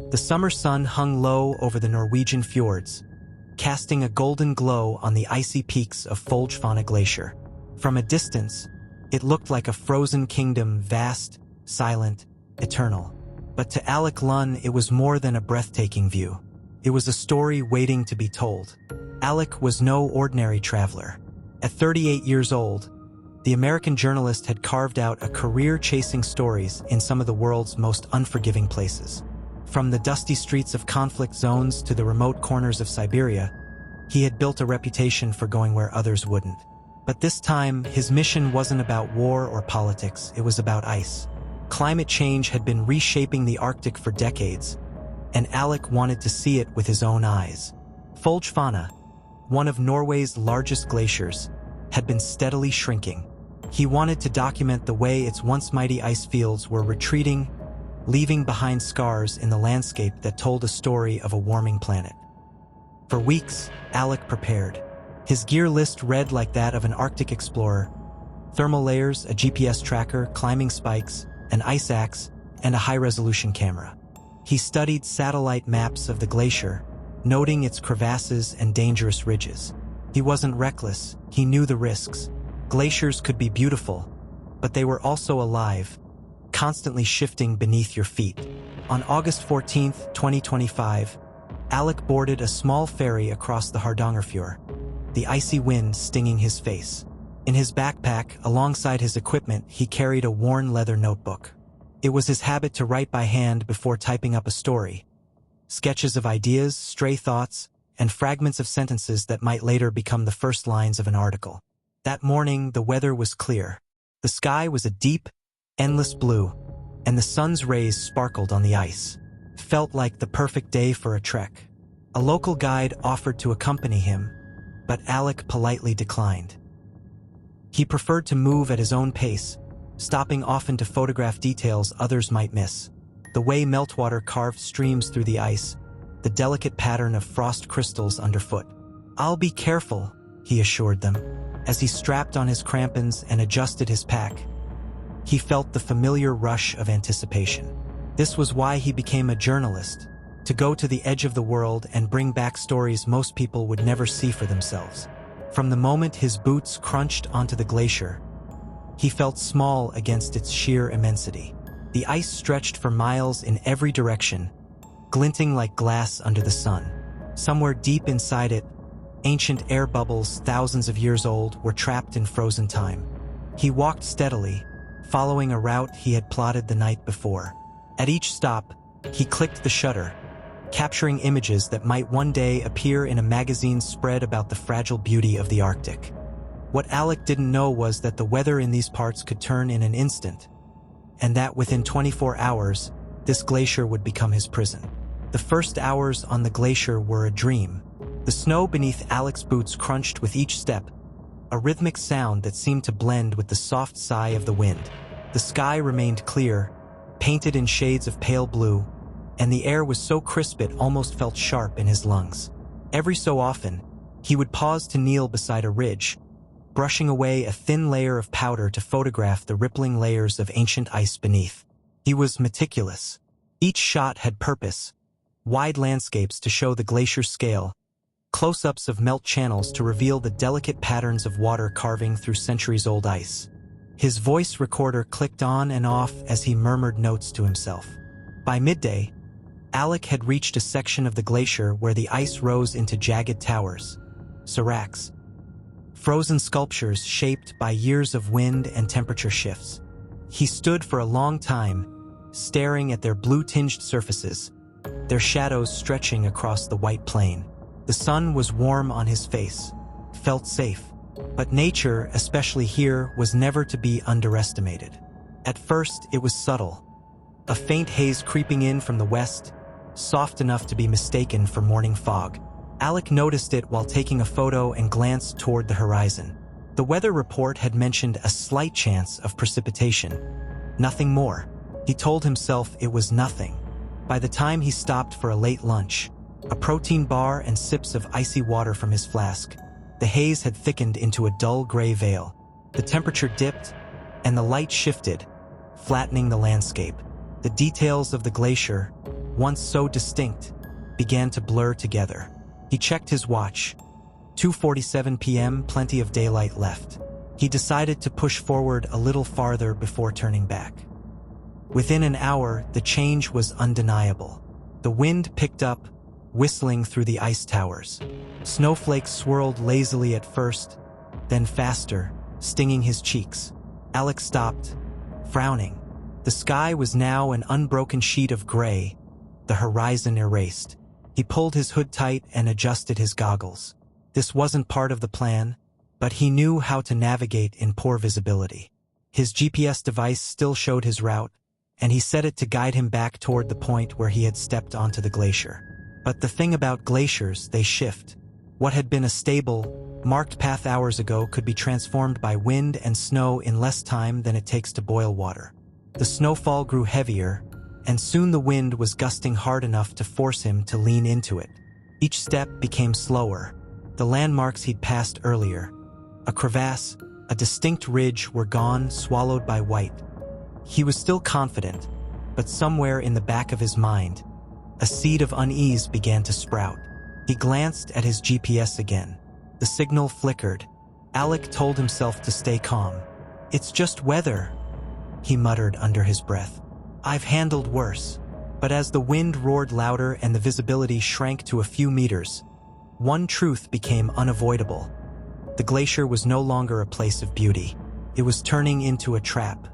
The summer sun hung low over the Norwegian fjords, casting a golden glow on the icy peaks of Folgefonna Glacier. From a distance, it looked like a frozen kingdom, vast, silent, eternal. But to Alec Lunn, it was more than a breathtaking view. It was a story waiting to be told. Alec was no ordinary traveler. At 38 years old, the American journalist had carved out a career chasing stories in some of the world's most unforgiving places. From the dusty streets of conflict zones to the remote corners of Siberia, he had built a reputation for going where others wouldn't. But this time, his mission wasn't about war or politics, it was about ice. Climate change had been reshaping the Arctic for decades, and Alec wanted to see it with his own eyes. Folgefonna, one of Norway's largest glaciers, had been steadily shrinking. He wanted to document the way its once mighty ice fields were retreating, leaving behind scars in the landscape that told a story of a warming planet. For weeks, Alec prepared. His gear list read like that of an Arctic explorer: thermal layers, a GPS tracker, climbing spikes, an ice axe, and a high-resolution camera. He studied satellite maps of the glacier, noting its crevasses and dangerous ridges. He wasn't reckless, he knew the risks. Glaciers could be beautiful, but they were also alive, constantly shifting beneath your feet. On August 14, 2025, Alec boarded a small ferry across the Hardangerfjord, the icy wind stinging his face. In his backpack, alongside his equipment, he carried a worn leather notebook. It was his habit to write by hand before typing up a story. Sketches of ideas, stray thoughts, and fragments of sentences that might later become the first lines of an article. That morning, the weather was clear. The sky was a deep, endless blue, and the sun's rays sparkled on the ice. Felt like the perfect day for a trek. A local guide offered to accompany him, but Alec politely declined. He preferred to move at his own pace, stopping often to photograph details others might miss. The way meltwater carved streams through the ice, the delicate pattern of frost crystals underfoot. "I'll be careful," he assured them. As he strapped on his crampons and adjusted his pack, he felt the familiar rush of anticipation. This was why he became a journalist, to go to the edge of the world and bring back stories most people would never see for themselves. From the moment his boots crunched onto the glacier, he felt small against its sheer immensity. The ice stretched for miles in every direction, glinting like glass under the sun. Somewhere deep inside it, ancient air bubbles thousands of years old were trapped in frozen time. He walked steadily, following a route he had plotted the night before. At each stop, he clicked the shutter, capturing images that might one day appear in a magazine spread about the fragile beauty of the Arctic. What Alec didn't know was that the weather in these parts could turn in an instant, and that within 24 hours, this glacier would become his prison. The first hours on the glacier were a dream. The snow beneath Alec's boots crunched with each step, a rhythmic sound that seemed to blend with the soft sigh of the wind. The sky remained clear, painted in shades of pale blue, and the air was so crisp it almost felt sharp in his lungs. Every so often, he would pause to kneel beside a ridge, brushing away a thin layer of powder to photograph the rippling layers of ancient ice beneath. He was meticulous. Each shot had purpose: wide landscapes to show the glacier's scale, close-ups of melt channels to reveal the delicate patterns of water carving through centuries-old ice. His voice recorder clicked on and off as he murmured notes to himself. By midday, Alec had reached a section of the glacier where the ice rose into jagged towers, seracs, frozen sculptures shaped by years of wind and temperature shifts. He stood for a long time, staring at their blue-tinged surfaces, their shadows stretching across the white plain. The sun was warm on his face, felt safe. But nature, especially here, was never to be underestimated. At first, it was subtle. A faint haze creeping in from the west, soft enough to be mistaken for morning fog. Alec noticed it while taking a photo and glanced toward the horizon. The weather report had mentioned a slight chance of precipitation. Nothing more. He told himself it was nothing. By the time he stopped for a late lunch, a protein bar and sips of icy water from his flask, the haze had thickened into a dull gray veil. The temperature dipped, and the light shifted, flattening the landscape. The details of the glacier, once so distinct, began to blur together. He checked his watch. 2:47 p.m., plenty of daylight left. He decided to push forward a little farther before turning back. Within an hour, the change was undeniable. The wind picked up, whistling through the ice towers. Snowflakes swirled lazily at first, then faster, stinging his cheeks. Alec stopped, frowning. The sky was now an unbroken sheet of gray, the horizon erased. He pulled his hood tight and adjusted his goggles. This wasn't part of the plan, but he knew how to navigate in poor visibility. His GPS device still showed his route, and he set it to guide him back toward the point where he had stepped onto the glacier. But the thing about glaciers, they shift. What had been a stable, marked path hours ago could be transformed by wind and snow in less time than it takes to boil water. The snowfall grew heavier, and soon the wind was gusting hard enough to force him to lean into it. Each step became slower. The landmarks he'd passed earlier, a crevasse, a distinct ridge, were gone, swallowed by white. He was still confident, but somewhere in the back of his mind, a seed of unease began to sprout. He glanced at his GPS again. The signal flickered. Alec told himself to stay calm. "It's just weather," he muttered under his breath. "I've handled worse." But as the wind roared louder and the visibility shrank to a few meters, one truth became unavoidable. The glacier was no longer a place of beauty. It was turning into a trap.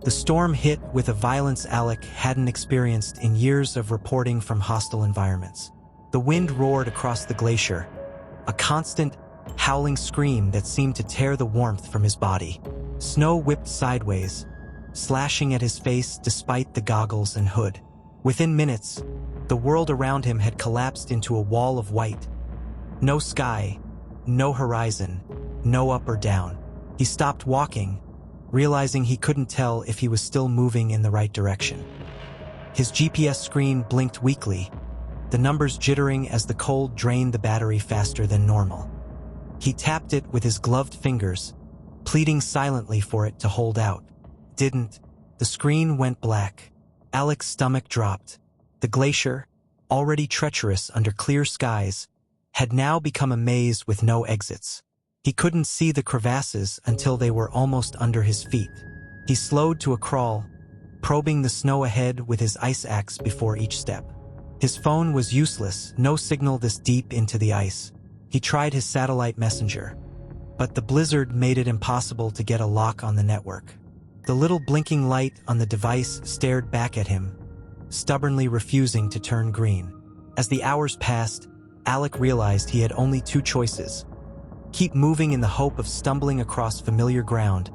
The storm hit with a violence Alec hadn't experienced in years of reporting from hostile environments. The wind roared across the glacier, a constant, howling scream that seemed to tear the warmth from his body. Snow whipped sideways, slashing at his face despite the goggles and hood. Within minutes, the world around him had collapsed into a wall of white. No sky, no horizon, no up or down. He stopped walking, realizing he couldn't tell if he was still moving in the right direction. His GPS screen blinked weakly, the numbers jittering as the cold drained the battery faster than normal. He tapped it with his gloved fingers, pleading silently for it to hold out. Didn't. The screen went black. Alec's stomach dropped. The glacier, already treacherous under clear skies, had now become a maze with no exits. He couldn't see the crevasses until they were almost under his feet. He slowed to a crawl, probing the snow ahead with his ice axe before each step. His phone was useless, no signal this deep into the ice. He tried his satellite messenger, but the blizzard made it impossible to get a lock on the network. The little blinking light on the device stared back at him, stubbornly refusing to turn green. As the hours passed, Alec realized he had only two choices: keep moving in the hope of stumbling across familiar ground,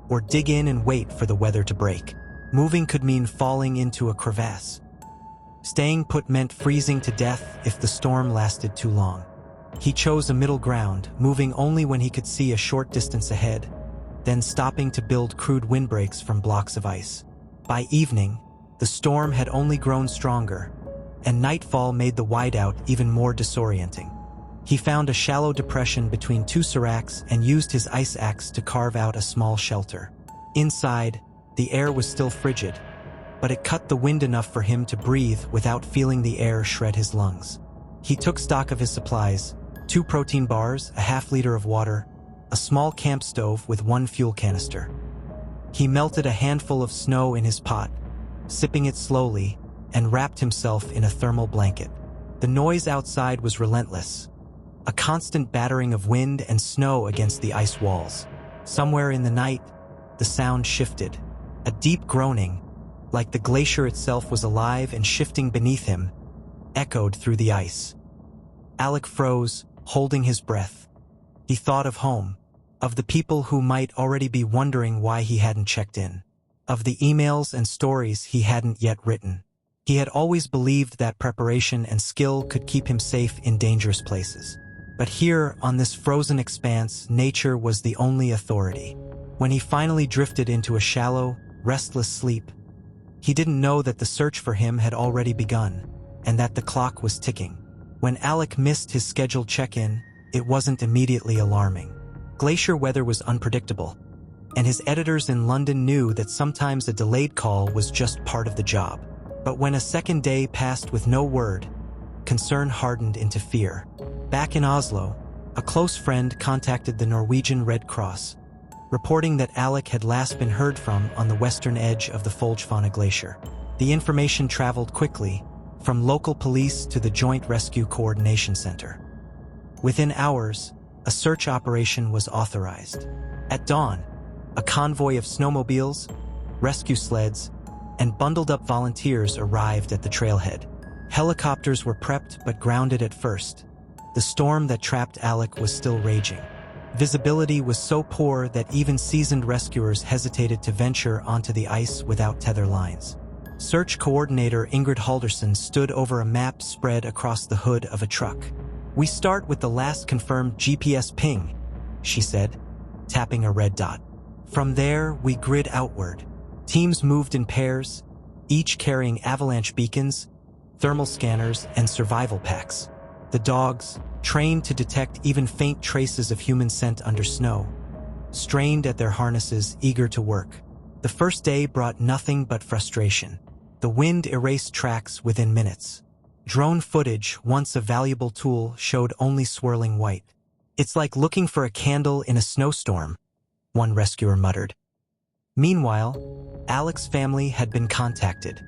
or dig in and wait for the weather to break. Moving could mean falling into a crevasse. Staying put meant freezing to death if the storm lasted too long. He chose a middle ground, moving only when he could see a short distance ahead, then stopping to build crude windbreaks from blocks of ice. By evening, the storm had only grown stronger, and nightfall made the whiteout even more disorienting. He found a shallow depression between two seracs and used his ice axe to carve out a small shelter. Inside, the air was still frigid, but it cut the wind enough for him to breathe without feeling the air shred his lungs. He took stock of his supplies: 2 protein bars, a half-liter of water, a small camp stove with 1 fuel canister. He melted a handful of snow in his pot, sipping it slowly, and wrapped himself in a thermal blanket. The noise outside was relentless, a constant battering of wind and snow against the ice walls. Somewhere in the night, the sound shifted. A deep groaning, like the glacier itself was alive and shifting beneath him, echoed through the ice. Alec froze, holding his breath. He thought of home, of the people who might already be wondering why he hadn't checked in, of the emails and stories he hadn't yet written. He had always believed that preparation and skill could keep him safe in dangerous places. But here, on this frozen expanse, nature was the only authority. When he finally drifted into a shallow, restless sleep, he didn't know that the search for him had already begun, and that the clock was ticking. When Alec missed his scheduled check-in, it wasn't immediately alarming. Glacier weather was unpredictable, and his editors in London knew that sometimes a delayed call was just part of the job. But when a second day passed with no word, concern hardened into fear. Back in Oslo, a close friend contacted the Norwegian Red Cross, reporting that Alec had last been heard from on the western edge of the Folgefonna Glacier. The information traveled quickly, from local police to the Joint Rescue Coordination Center. Within hours, a search operation was authorized. At dawn, a convoy of snowmobiles, rescue sleds, and bundled-up volunteers arrived at the trailhead. Helicopters were prepped but grounded at first. The storm that trapped Alec was still raging. Visibility was so poor that even seasoned rescuers hesitated to venture onto the ice without tether lines. Search coordinator Ingrid Halderson stood over a map spread across the hood of a truck. "We start with the last confirmed GPS ping," she said, tapping a red dot. "From there, we grid outward." Teams moved in pairs, each carrying avalanche beacons, thermal scanners, and survival packs. The dogs, trained to detect even faint traces of human scent under snow, strained at their harnesses, eager to work. The first day brought nothing but frustration. The wind erased tracks within minutes. Drone footage, once a valuable tool, showed only swirling white. "It's like looking for a candle in a snowstorm," one rescuer muttered. Meanwhile, Alec's family had been contacted.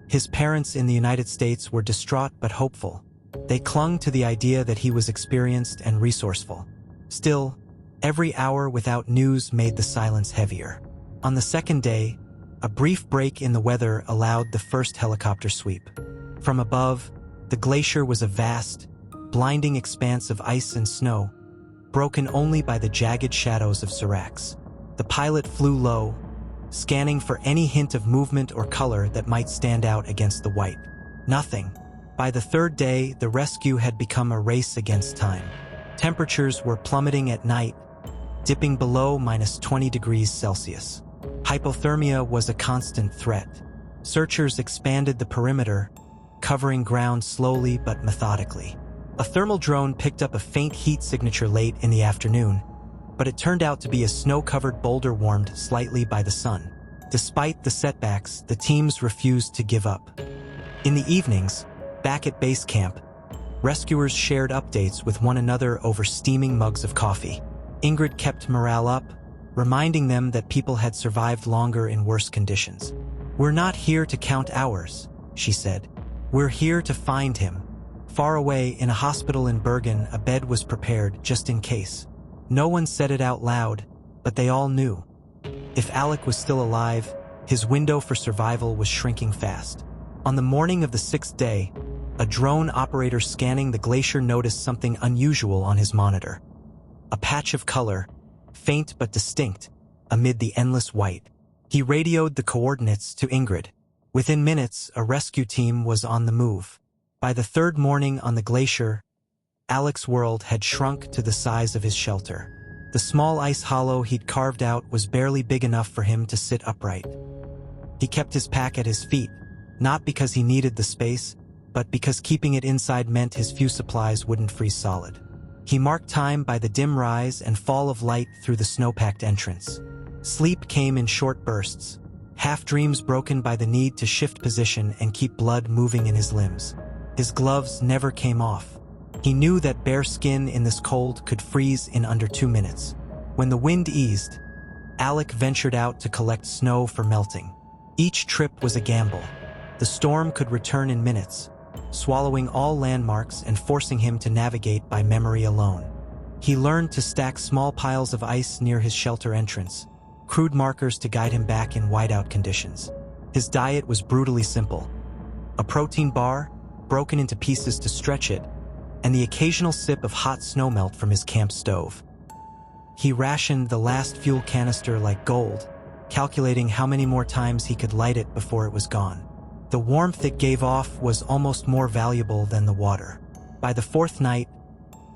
His parents in the United States were distraught but hopeful. They clung to the idea that he was experienced and resourceful. Still, every hour without news made the silence heavier. On the second day, a brief break in the weather allowed the first helicopter sweep. From above, the glacier was a vast, blinding expanse of ice and snow, broken only by the jagged shadows of seracs. The pilot flew low, scanning for any hint of movement or color that might stand out against the white. Nothing. By the third day, the rescue had become a race against time. Temperatures were plummeting at night, dipping below -20 degrees Celsius. Hypothermia was a constant threat. Searchers expanded the perimeter, covering ground slowly but methodically. A thermal drone picked up a faint heat signature late in the afternoon, but it turned out to be a snow-covered boulder warmed slightly by the sun. Despite the setbacks, the teams refused to give up. In the evenings, back at base camp, rescuers shared updates with one another over steaming mugs of coffee. Ingrid kept morale up, reminding them that people had survived longer in worse conditions. "We're not here to count hours," she said. "We're here to find him." Far away in a hospital in Bergen, a bed was prepared just in case. No one said it out loud, but they all knew. If Alec was still alive, his window for survival was shrinking fast. On the morning of the 6th day, a drone operator scanning the glacier noticed something unusual on his monitor. A patch of color, faint but distinct, amid the endless white. He radioed the coordinates to Ingrid. Within minutes, a rescue team was on the move. By the third morning on the glacier, Alec's world had shrunk to the size of his shelter. The small ice hollow he'd carved out was barely big enough for him to sit upright. He kept his pack at his feet, not because he needed the space, but because keeping it inside meant his few supplies wouldn't freeze solid. He marked time by the dim rise and fall of light through the snow-packed entrance. Sleep came in short bursts, half-dreams broken by the need to shift position and keep blood moving in his limbs. His gloves never came off. He knew that bare skin in this cold could freeze in under 2 minutes. When the wind eased, Alec ventured out to collect snow for melting. Each trip was a gamble. The storm could return in minutes, swallowing all landmarks and forcing him to navigate by memory alone. He learned to stack small piles of ice near his shelter entrance, crude markers to guide him back in whiteout conditions. His diet was brutally simple: a protein bar, broken into pieces to stretch it, and the occasional sip of hot snowmelt from his camp stove. He rationed the last fuel canister like gold, calculating how many more times he could light it before it was gone. The warmth it gave off was almost more valuable than the water. By the 4th night,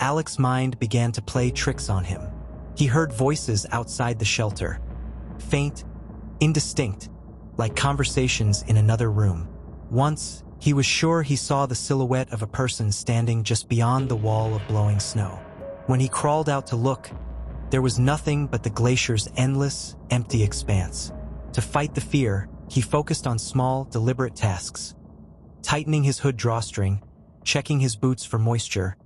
Alec's mind began to play tricks on him. He heard voices outside the shelter, faint, indistinct, like conversations in another room. Once, he was sure he saw the silhouette of a person standing just beyond the wall of blowing snow. When he crawled out to look, there was nothing but the glacier's endless, empty expanse. To fight the fear, he focused on small, deliberate tasks: tightening his hood drawstring, checking his boots for moisture,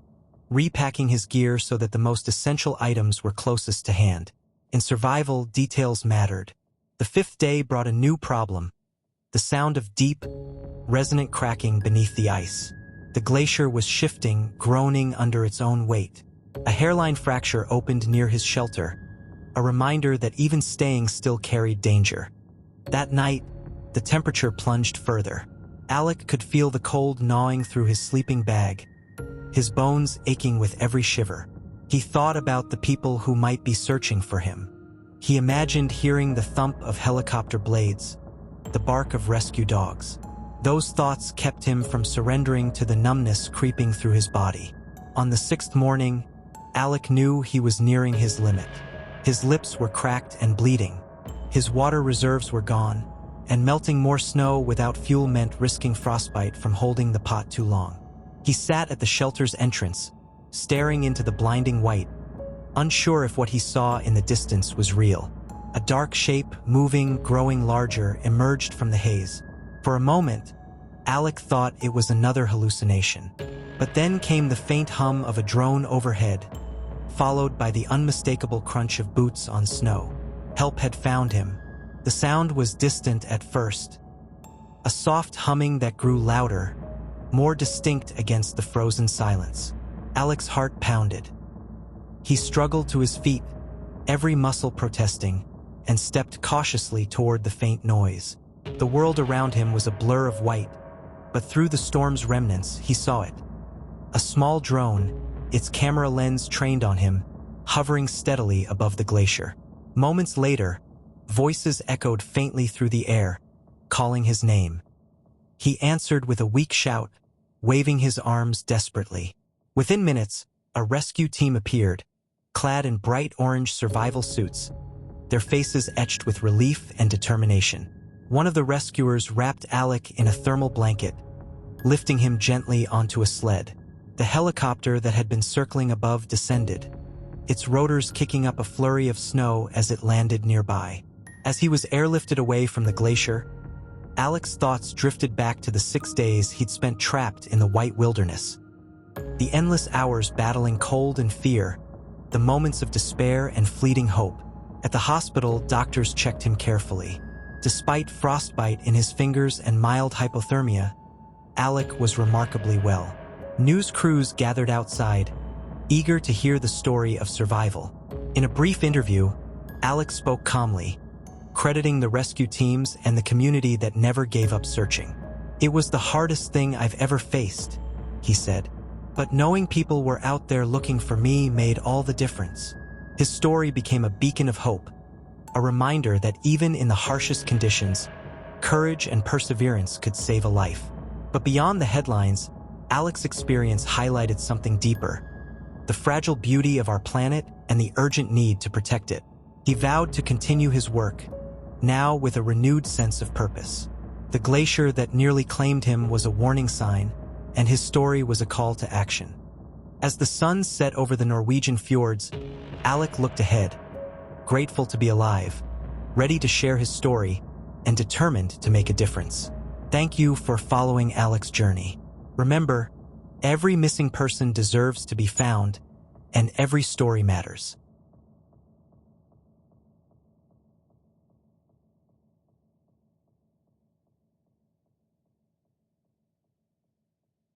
repacking his gear so that the most essential items were closest to hand. In survival, details mattered. The fifth day brought a new problem: the sound of deep, resonant cracking beneath the ice. The glacier was shifting, groaning under its own weight. A hairline fracture opened near his shelter, a reminder that even staying still carried danger. That night, the temperature plunged further. Alec could feel the cold gnawing through his sleeping bag, his bones aching with every shiver. He thought about the people who might be searching for him. He imagined hearing the thump of helicopter blades, the bark of rescue dogs. Those thoughts kept him from surrendering to the numbness creeping through his body. On the sixth morning, Alec knew he was nearing his limit. His lips were cracked and bleeding. His water reserves were gone, and melting more snow without fuel meant risking frostbite from holding the pot too long. He sat at the shelter's entrance, staring into the blinding white, unsure if what he saw in the distance was real. A dark shape, moving, growing larger, emerged from the haze. For a moment, Alec thought it was another hallucination. But then came the faint hum of a drone overhead, followed by the unmistakable crunch of boots on snow. Help had found him. The sound was distant at first, a soft humming that grew louder, more distinct against the frozen silence. Alec's heart pounded. He struggled to his feet, every muscle protesting, and stepped cautiously toward the faint noise. The world around him was a blur of white, but through the storm's remnants, he saw it. A small drone, its camera lens trained on him, hovering steadily above the glacier. Moments later, voices echoed faintly through the air, calling his name. He answered with a weak shout, waving his arms desperately. Within minutes, a rescue team appeared, clad in bright orange survival suits, their faces etched with relief and determination. One of the rescuers wrapped Alec in a thermal blanket, lifting him gently onto a sled. The helicopter that had been circling above descended, its rotors kicking up a flurry of snow as it landed nearby. As he was airlifted away from the glacier, Alec's thoughts drifted back to the 6 days he'd spent trapped in the white wilderness. The endless hours battling cold and fear, the moments of despair and fleeting hope. At the hospital, doctors checked him carefully. Despite frostbite in his fingers and mild hypothermia, Alec was remarkably well. News crews gathered outside, eager to hear the story of survival. In a brief interview, Alec spoke calmly, crediting the rescue teams and the community that never gave up searching. "It was the hardest thing I've ever faced," he said. "But knowing people were out there looking for me made all the difference." His story became a beacon of hope, a reminder that even in the harshest conditions, courage and perseverance could save a life. But beyond the headlines, Alec's experience highlighted something deeper: the fragile beauty of our planet and the urgent need to protect it. He vowed to continue his work, now with a renewed sense of purpose. The glacier that nearly claimed him was a warning sign, and his story was a call to action. As the sun set over the Norwegian fjords, Alec looked ahead, grateful to be alive, ready to share his story, and determined to make a difference. Thank you for following Alec's journey. Remember, every missing person deserves to be found, and every story matters.